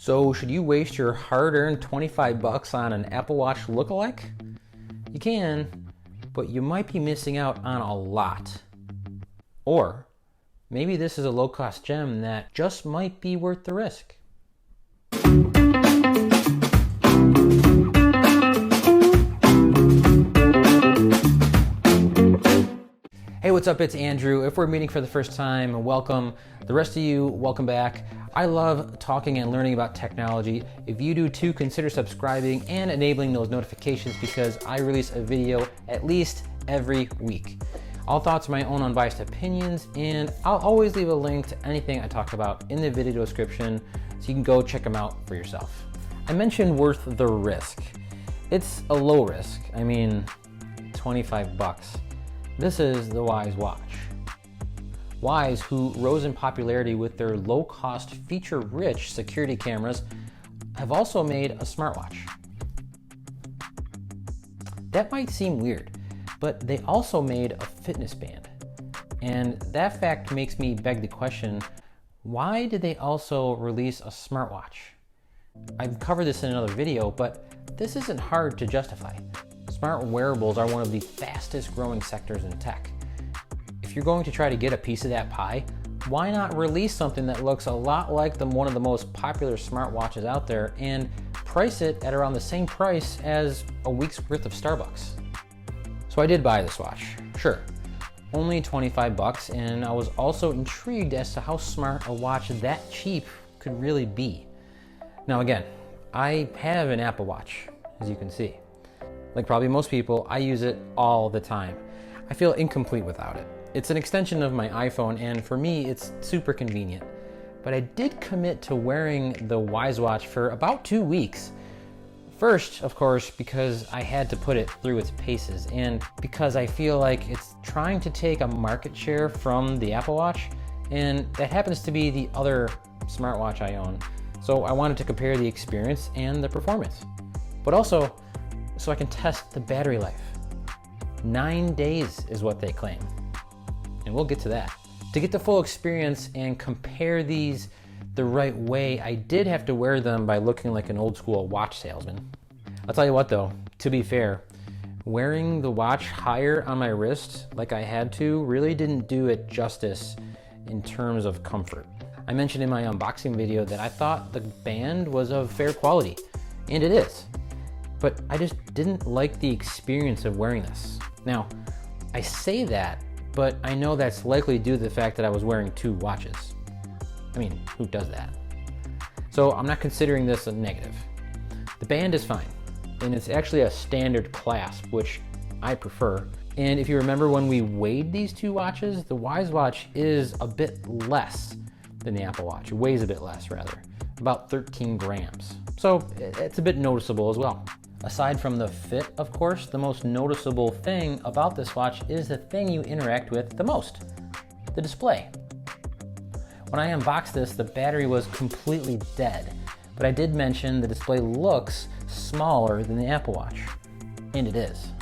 So should you waste your hard-earned 25 bucks on an Apple Watch lookalike? You can, but you might be missing out on a lot. Or maybe this is a low-cost gem that just might be worth the risk. Hey, what's up? It's Andrew. If we're meeting for the first time, welcome. The rest of you, welcome back. I love talking and learning about technology. If you do too, consider subscribing and enabling those notifications because I release a video at least every week. All thoughts are my own unbiased opinions, and I'll always leave a link to anything I talk about in the video description so you can go check them out for yourself. I mentioned worth the risk. It's a low risk. I mean, 25 bucks. This is the Wyze Watch. Wyze, who rose in popularity with their low-cost, feature-rich security cameras, have also made a smartwatch. That might seem weird, but they also made a fitness band. And that fact makes me beg the question, why did they also release a smartwatch? I've covered this in another video, but this isn't hard to justify. Smart wearables are one of the fastest growing sectors in tech. If you're going to try to get a piece of that pie, why not release something that looks a lot like one of the most popular smartwatches out there and price it at around the same price as a week's worth of Starbucks? So I did buy this watch, sure. Only 25 bucks, and I was also intrigued as to how smart a watch that cheap could really be. Now again, I have an Apple Watch, as you can see. Like probably most people, I use it all the time. I feel incomplete without it. It's an extension of my iPhone, and for me, it's super convenient. But I did commit to wearing the Wyze Watch for about 2 weeks. First, of course, because I had to put it through its paces, and because I feel like it's trying to take a market share from the Apple Watch, and that happens to be the other smartwatch I own. So I wanted to compare the experience and the performance. But also, so I can test the battery life. 9 days is what they claim. And we'll get to that. To get the full experience and compare these the right way, I did have to wear them by looking like an old school watch salesman. I'll tell you what though, to be fair, wearing the watch higher on my wrist like I had to really didn't do it justice in terms of comfort. I mentioned in my unboxing video that I thought the band was of fair quality, and it is. But I just didn't like the experience of wearing this. Now, I say that, but I know that's likely due to the fact that I was wearing 2 watches. I mean, who does that? So I'm not considering this a negative. The band is fine, and it's actually a standard clasp, which I prefer. And if you remember when we weighed these 2 watches, the Wyze Watch is a bit less than the Apple Watch. It weighs a bit less, rather, about 13 grams. So it's a bit noticeable as well. Aside from the fit, of course, the most noticeable thing about this watch is the thing you interact with the most, the display. When I unboxed this, the battery was completely dead, but I did mention the display looks smaller than the Apple Watch, and it is.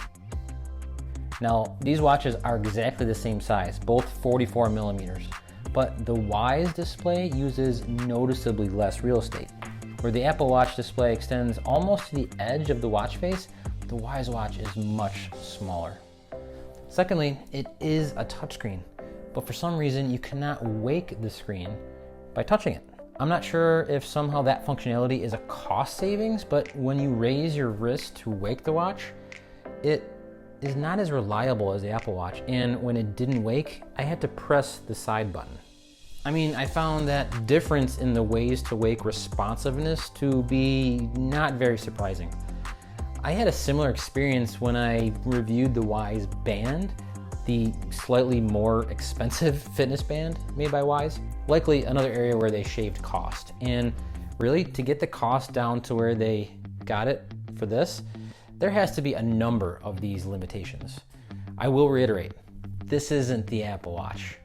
Now, these watches are exactly the same size, both 44 millimeters, but the Wyze display uses noticeably less real estate. Where the Apple Watch display extends almost to the edge of the watch face, the Wyze Watch is much smaller. Secondly, it is a touchscreen, but for some reason you cannot wake the screen by touching it. I'm not sure if somehow that functionality is a cost savings, but when you raise your wrist to wake the watch, it is not as reliable as the Apple Watch, and when it didn't wake, I had to press the side button. I mean, I found that difference in the ways to wake responsiveness to be not very surprising. I had a similar experience when I reviewed the Wyze band, the slightly more expensive fitness band made by Wyze. Likely another area where they shaved cost. And really, to get the cost down to where they got it for this, there has to be a number of these limitations. I will reiterate, this isn't the Apple Watch,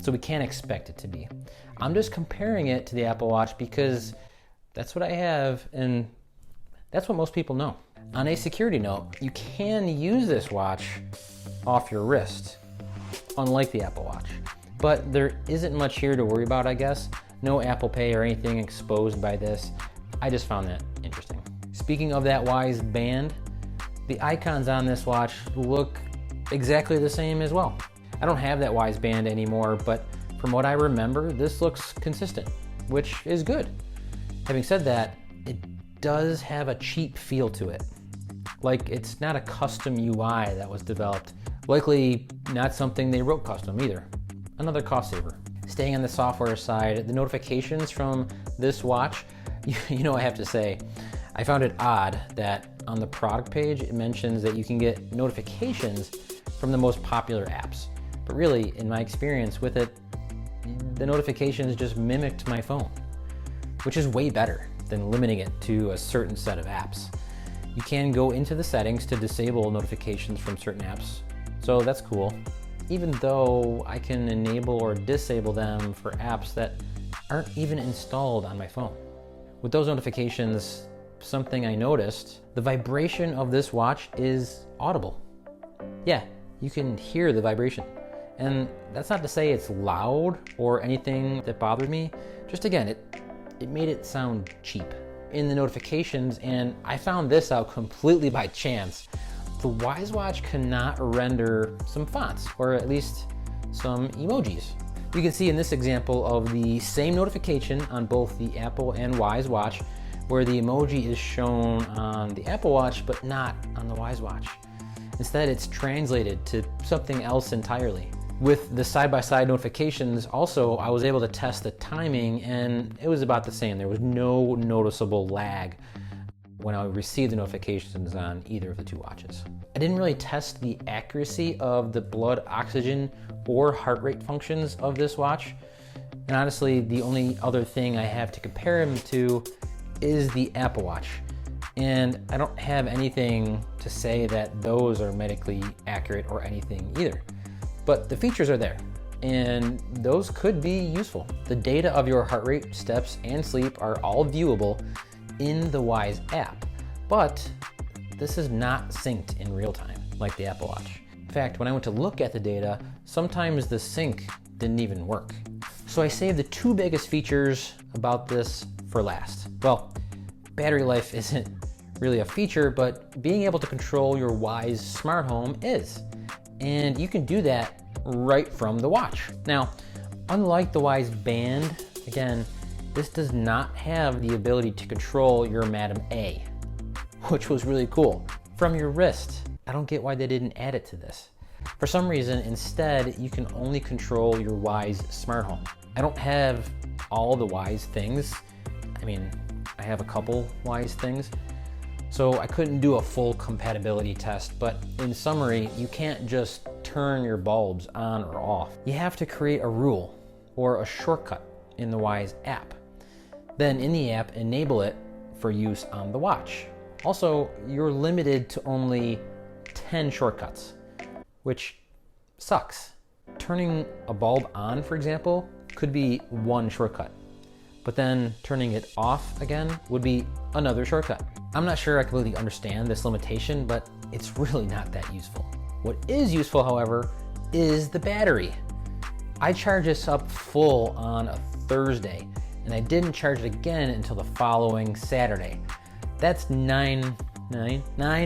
so we can't expect it to be. I'm just comparing it to the Apple Watch because that's what I have, and that's what most people know. On a security note, you can use this watch off your wrist, unlike the Apple Watch. But there isn't much here to worry about, I guess. No Apple Pay or anything exposed by this. I just found that interesting. Speaking of that Wyze band, the icons on this watch look exactly the same as well. I don't have that Wyze band anymore, but from what I remember, this looks consistent, which is good. Having said that, it does have a cheap feel to it. Like it's not a custom UI that was developed. Likely not something they wrote custom either. Another cost saver. Staying on the software side, the notifications from this watch, you know, I have to say, I found it odd that on the product page, it mentions that you can get notifications from the most popular apps. But really, in my experience with it, the notifications just mimicked my phone, which is way better than limiting it to a certain set of apps. You can go into the settings to disable notifications from certain apps, so that's cool, even though I can enable or disable them for apps that aren't even installed on my phone. With those notifications, something I noticed, the vibration of this watch is audible. Yeah, you can hear the vibration. And that's not to say it's loud or anything that bothered me. Just again, it made it sound cheap in the notifications, and I found this out completely by chance. The Wyze Watch cannot render some fonts, or at least some emojis. You can see in this example of the same notification on both the Apple and Wyze Watch, where the emoji is shown on the Apple Watch, but not on the Wyze Watch. Instead, it's translated to something else entirely. With the side-by-side notifications, also, I was able to test the timing, and it was about the same. There was no noticeable lag when I received the notifications on either of the two watches. I didn't really test the accuracy of the blood oxygen or heart rate functions of this watch. And honestly, the only other thing I have to compare them to is the Apple Watch. And I don't have anything to say that those are medically accurate or anything either. But the features are there, and those could be useful. The data of your heart rate, steps, and sleep are all viewable in the Wyze app, but this is not synced in real time like the Apple Watch. In fact, when I went to look at the data, sometimes the sync didn't even work. So I saved the two biggest features about this for last. Well, battery life isn't really a feature, but being able to control your Wyze smart home is. And you can do that right from the watch. Now, unlike the Wyze band, again, this does not have the ability to control your Madam A, which was really cool, from your wrist. I don't get why they didn't add it to this. For some reason, instead, you can only control your Wyze smart home. I don't have all the Wyze things. I mean, I have a couple Wyze things, so I couldn't do a full compatibility test, but in summary, you can't just turn your bulbs on or off. You have to create a rule or a shortcut in the Wyze app. Then in the app, enable it for use on the watch. Also, you're limited to only 10 shortcuts, which sucks. Turning a bulb on, for example, could be one shortcut, but then turning it off again would be another shortcut. I'm not sure I completely understand this limitation, but it's really not that useful. What is useful, however, is the battery. I charged this up full on a Thursday, and I didn't charge it again until the following Saturday. That's nine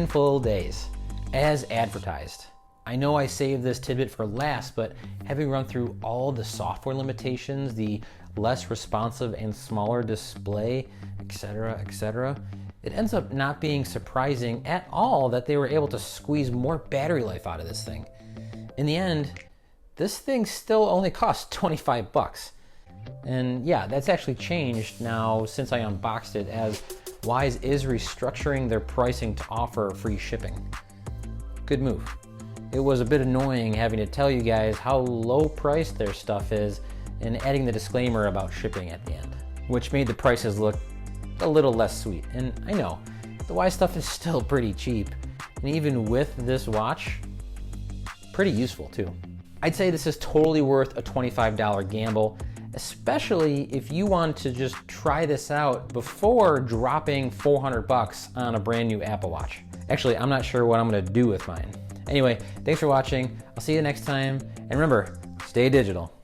full days, as advertised. I know I saved this tidbit for last, but having run through all the software limitations, the less responsive and smaller display, etc., it ends up not being surprising at all that they were able to squeeze more battery life out of this thing. In the end, this thing still only costs 25 bucks. And yeah, that's actually changed now since I unboxed it, as Wyze is restructuring their pricing to offer free shipping. Good move. It was a bit annoying having to tell you guys how low priced their stuff is and adding the disclaimer about shipping at the end, which made the prices look a little less sweet. And I know, the Wyze stuff is still pretty cheap, and even with this watch, pretty useful too. I'd say this is totally worth a $25 gamble, especially if you want to just try this out before dropping 400 bucks on a brand new Apple Watch. Actually, I'm not sure what I'm gonna do with mine. Anyway, thanks for watching. I'll see you next time, and remember, stay digital.